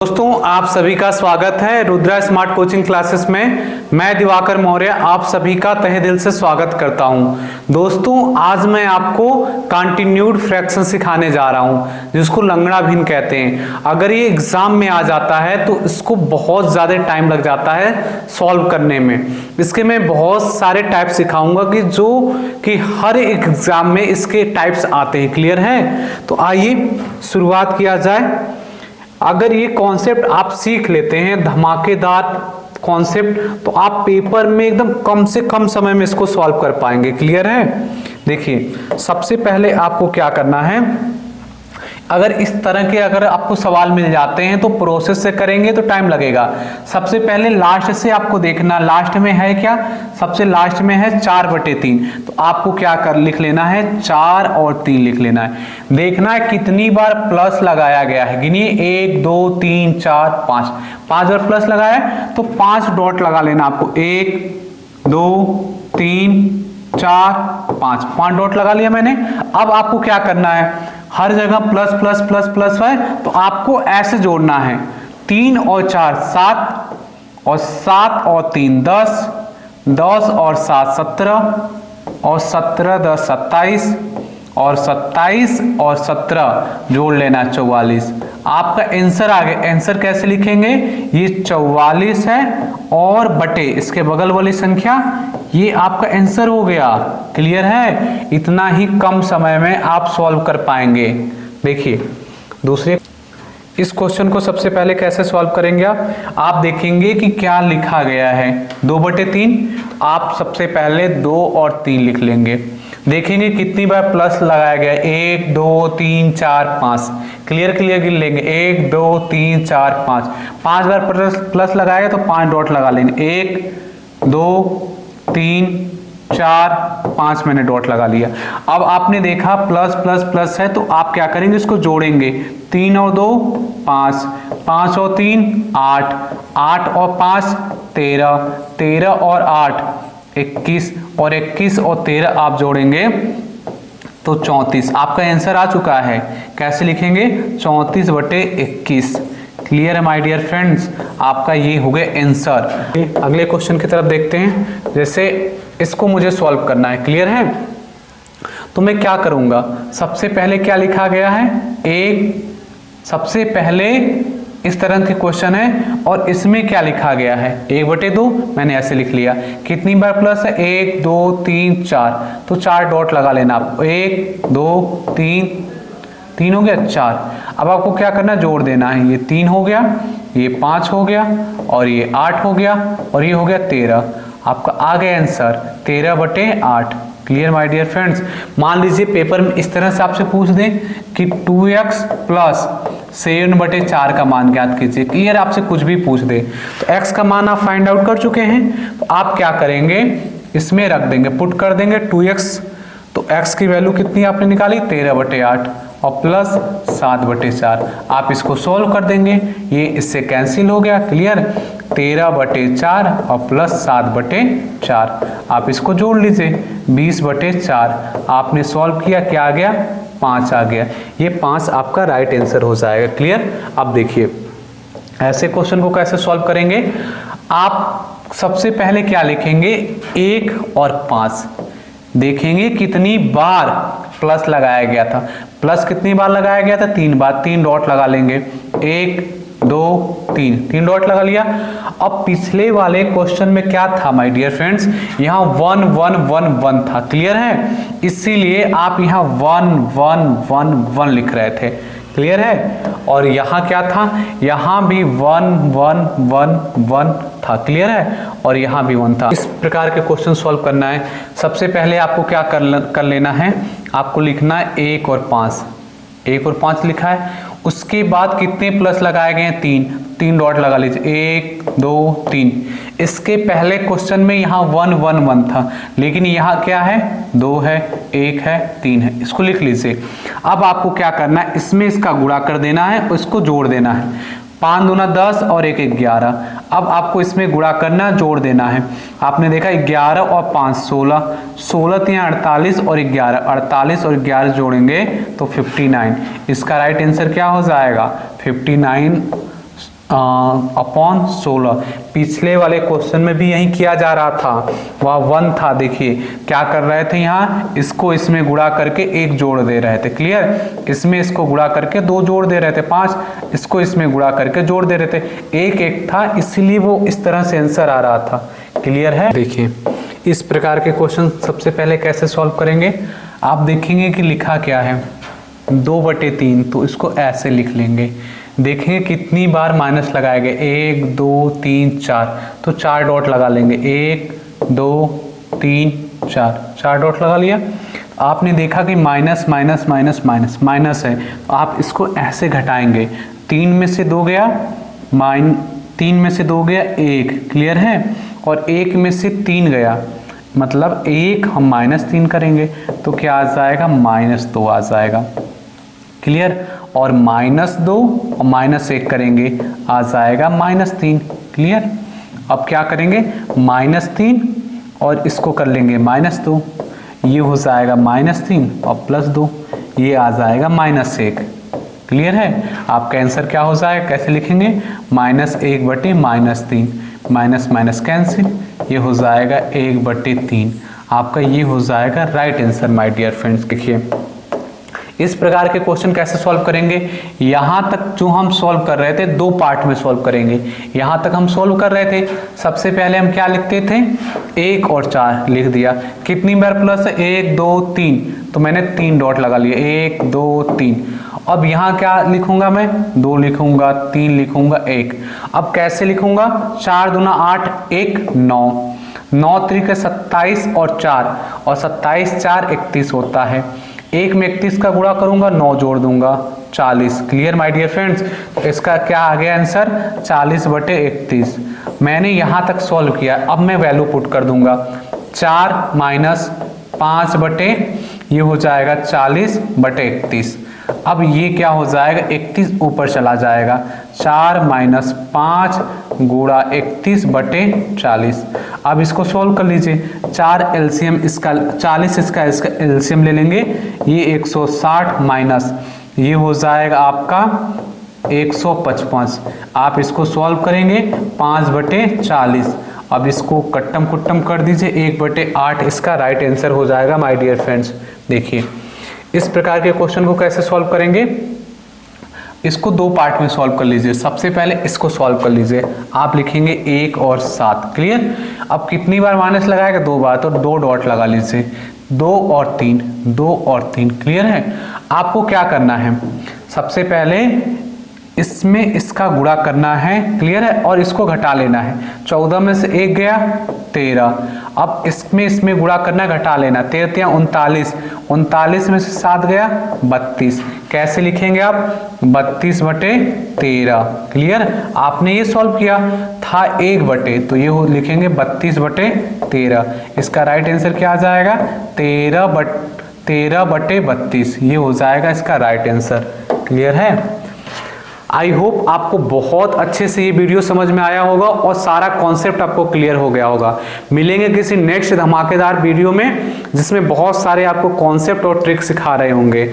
दोस्तों आप सभी का स्वागत है रुद्रा स्मार्ट कोचिंग क्लासेस में। मैं दिवाकर मौर्य आप सभी का तहे दिल से स्वागत करता हूं। दोस्तों आज मैं आपको कंटिन्यूड फ्रैक्शन सिखाने जा रहा हूं जिसको लंगड़ा भिन्न कहते हैं। अगर ये एग्जाम में आ जाता है तो इसको बहुत ज़्यादा टाइम लग जाता है सॉल्व करने में। इसके मैं बहुत सारे टाइप सिखाऊंगा कि हर एक एग्जाम में इसके टाइप्स आते हैं। क्लियर है? तो आइए शुरुआत किया जाए। अगर ये कॉन्सेप्ट आप सीख लेते हैं धमाकेदार कॉन्सेप्ट तो आप पेपर में एकदम कम से कम समय में इसको सॉल्व कर पाएंगे। क्लियर है? देखिए सबसे पहले आपको क्या करना है, अगर इस तरह के अगर आपको सवाल मिल जाते हैं तो प्रोसेस से करेंगे तो टाइम लगेगा। सबसे पहले लास्ट से आपको देखना, लास्ट में है क्या, सबसे लास्ट में है 4/3। तो आपको क्या कर लिख लेना है, 4 और 3 लिख लेना है। देखना है कितनी बार प्लस लगाया गया है, गिनिए 1 2 3 4 5 बार प्लस लगाया है तो 5 डॉट लगा लेना आपको। 1 2 3 4 5 डॉट लगा लिया मैंने। अब आपको क्या करना है, हर जगह प्लस प्लस प्लस प्लस है तो आपको ऐसे जोड़ना है 3 और 4 7 और 7 और 3 10 10 और 7 17 और 17 10 27 और 27 और 17 जोड़ लेना 44। आपका आंसर आ गया। आंसर कैसे लिखेंगे, ये 44 है और बटे इसके बगल वाली संख्या, ये आपका आंसर हो गया। क्लियर है? इतना ही कम समय में आप सॉल्व कर पाएंगे। देखिए दूसरे इस क्वेश्चन को सबसे पहले कैसे सॉल्व करेंगे आप देखेंगे कि क्या लिखा गया है 2/3। आप सबसे पहले 2 और 3 लिख लेंगे। देखेंगे कितनी बार प्लस लगाया गया, 1 2 3 4 5। क्लियर गिन लेंगे 1 2 3 4 5 बार प्लस लगाएगा तो 5 डॉट लगा लेंगे। 1 2 3 4 5 मैंने डॉट लगा लिया। अब आपने देखा प्लस प्लस प्लस है तो आप क्या करेंगे, इसको जोड़ेंगे। 3 और 2 5 5 और 3 8 8 और 5 13 13 और 8 21 और 21 और 13 आप जोड़ेंगे तो 34। आपका आंसर आ चुका है। कैसे लिखेंगे, 34/21। क्लियर है माय डियर फ्रेंड्स? आपका ये हो गया आंसर। अगले क्वेश्चन की तरफ देखते हैं। जैसे इसको मुझे सॉल्व करना है। क्लियर है? तो मैं क्या करूंगा, सबसे पहले क्या लिखा गया है, सबसे पहले इस तरह के क्वेश्चन है और इसमें क्या लिखा गया है 1/2 मैंने ऐसे लिख लिया। कितनी बार प्लस है, 1 2 3 4 तो 4 डॉट लगा लेना आपको। 1 2 3 हो गया 4। अब आपको क्या करना, जोड़ देना है। ये 3 हो गया, ये 5 हो गया और ये 8 हो गया और ये हो गया 13। आपका आ गया answer 13/8। Clear my dear friends? मान लीजिए पेपर में इस तरह से आपसे पूछ दें कि 2x प्लस 7/4 का मान ज्ञात कीजिए। क्लियर, आपसे कुछ भी पूछ दे तो x का मान आप फाइंड आउट कर चुके हैं तो आप क्या करेंगे, इसमें रख देंगे, पुट कर देंगे 2x। तो x की वैल्यू कितनी आपने निकाली, 13/8 और प्लस 7/4। आप इसको सोल्व कर देंगे, ये इससे कैंसिल हो गया। क्लियर, 13/4 और प्लस 7/4 आप इसको जोड़ लीजिए 20/4। आपने सॉल्व किया, क्या आ गया, 5 आ गया। ये 5 आपका राइट आंसर हो जाएगा। क्लियर? अब देखिए ऐसे क्वेश्चन को कैसे सॉल्व करेंगे। आप सबसे पहले क्या लिखेंगे, 1 और 5 देखेंगे कितनी बार प्लस लगाया गया था। प्लस कितनी बार लगाया गया था, 3 बार। 3 डॉट लगा लेंगे। 1 2 3 डॉट लगा लिया। अब पिछले वाले क्वेश्चन में क्या था माय डियर फ्रेंड्स, यहाँ 1 1 1 1 था। क्लियर है? इसीलिए आप यहाँ 1 1 1 1 लिख रहे थे। क्लियर है? और यहाँ क्या था, यहाँ भी 1 1 1 1 था। क्लियर है? और यहाँ भी 1 था। इस प्रकार के क्वेश्चन सॉल्व करना है। सबसे पहले आपको क्या कर लेना है, आपको लिखना है 1 और 5। 1 और 5 लिखा है। उसके बाद कितने प्लस लगाए गए हैं, 3 डॉट लगा लीजिए। 1 2 3। इसके पहले क्वेश्चन में यहाँ 1 1 1 था, लेकिन यहाँ क्या है, 2 है 1 है 3 है। इसको लिख लीजिए। अब आपको क्या करना है, इसमें इसका गुणा कर देना है, इसको जोड़ देना है। 5 दूना 10 और 1 11। अब आपको इसमें गुणा करना, जोड़ देना है। आपने देखा 11 और 5 16, 16 3 48 और 11 48 और 11 जोड़ेंगे तो 59। इसका राइट आंसर क्या हो जाएगा, 59 अपॉन 16। पिछले वाले क्वेश्चन में भी यही किया जा रहा था, वह 1 था। देखिए क्या कर रहे थे, यहाँ इसको इसमें गुणा करके 1 जोड़ दे रहे थे, क्लियर। इसमें इसको गुणा करके 2 जोड़ दे रहे थे, 5, इसको इसमें गुणा करके जोड़ दे रहे थे, 1 था, इसीलिए वो इस तरह से आंसर आ रहा था, क्लियर है। देखिए इस प्रकार के क्वेश्चन सबसे पहले कैसे सॉल्व करेंगे, आप देखेंगे कि लिखा क्या है 2/3, तो इसको ऐसे लिख लेंगे। देखेंगे कितनी बार माइनस लगाएंगे, 1 2 3 4, तो 4 डॉट लगा लेंगे, 1 2 3 4, 4 डॉट लगा लिया। आपने देखा कि minus minus minus minus minus है, आप इसको ऐसे घटाएंगे, 3 में से 2 गया 3 में से 2 गया 1, क्लियर है, और 1 में से 3 गया, मतलब 1 हम -3 करेंगे तो क्या आ जाएगा, -2 आ जाएगा, क्लियर। और -2 और -1 करेंगे आ जाएगा -3, क्लियर। अब क्या करेंगे, -3 और इसको कर लेंगे -2, ये हो जाएगा -3 और +2, ये आ जाएगा -1, क्लियर है। आपका आंसर क्या हो जाएगा, कैसे लिखेंगे, -1/-3, माइनस माइनस कैंसिल, ये हो जाएगा 1/3। आपका ये हो जाएगा right answer my dear friends. देखिए इस प्रकार के क्वेश्चन कैसे सॉल्व करेंगे, यहां तक जो हम सॉल्व कर रहे थे 2 पार्ट में सॉल्व करेंगे। यहां तक हम सॉल्व कर रहे थे, सबसे पहले हम क्या लिखते थे, 1 और 4 लिख दिया, कितनी बार प्लस है, 1 2 3, तो मैंने 3 डॉट लगा लिए, 1 2 3। अब यहाँ क्या लिखूंगा मैं, 2 लिखूंगा, 3 लिखूंगा, 1। अब कैसे लिखूंगा, 4 दूना 8, 1 9, 9 त्रिक 27 और 4, और 27 4 31 होता है, 1 में 31 का गुणा करूंगा, 9 जोड़ दूंगा 40, क्लियर माय डियर फ्रेंड्स। तो इसका क्या आ गया आंसर, 40/31। मैंने यहां तक सॉल्व किया, अब मैं वैल्यू पुट कर दूंगा, 4 - 5 ये हो जाएगा 40/31। अब ये क्या हो जाएगा, 31 ऊपर चला जाएगा, 4 - 5 गुणा 31/40। अब इसको सॉल्व कर लीजिए, 4 एलसीएम इसका 40, इसका एलसीएम ले लेंगे, ये 160 माइनस ये हो जाएगा आपका 155। आप इसको सॉल्व करेंगे 5/40। अब इसको कट्टम कुट्टम कर दीजिए, 1/8 इसका राइट आंसर हो जाएगा माय डियर फ्रेंड्स। देखिए इस प्रकार के क्वेश्चन को कैसे सॉल्व करेंगे, इसको 2 पार्ट में सॉल्व कर लीजिए। सबसे पहले इसको सॉल्व कर लीजिए, आप लिखेंगे 1 और 7, क्लियर। अब कितनी बार माइनस लगाएगा, 2 बार, तो 2 डॉट लगा लीजिए, 2 और 3, 2 और 3, क्लियर है। आपको क्या करना है, सबसे पहले इसमें इसका गुणा करना है, क्लियर है, और इसको घटा लेना है। 14 में से 1 गया 13, अब इसमें गुणा करना, घटा लेना, 13 39, 39 में से 7 गया 32। कैसे लिखेंगे आप, 32/13, क्लियर। आपने ये सॉल्व किया था 1/, तो ये लिखेंगे 32/13। इसका राइट आंसर क्या आ जाएगा, 13/32, ये हो जाएगा इसका राइट आंसर, क्लियर है। आई होप आपको बहुत अच्छे से ये वीडियो समझ में आया होगा और सारा कॉन्सेप्ट आपको क्लियर हो गया होगा। मिलेंगे किसी नेक्स्ट धमाकेदार वीडियो में जिसमें बहुत सारे आपको कॉन्सेप्ट और ट्रिक सिखा रहे होंगे।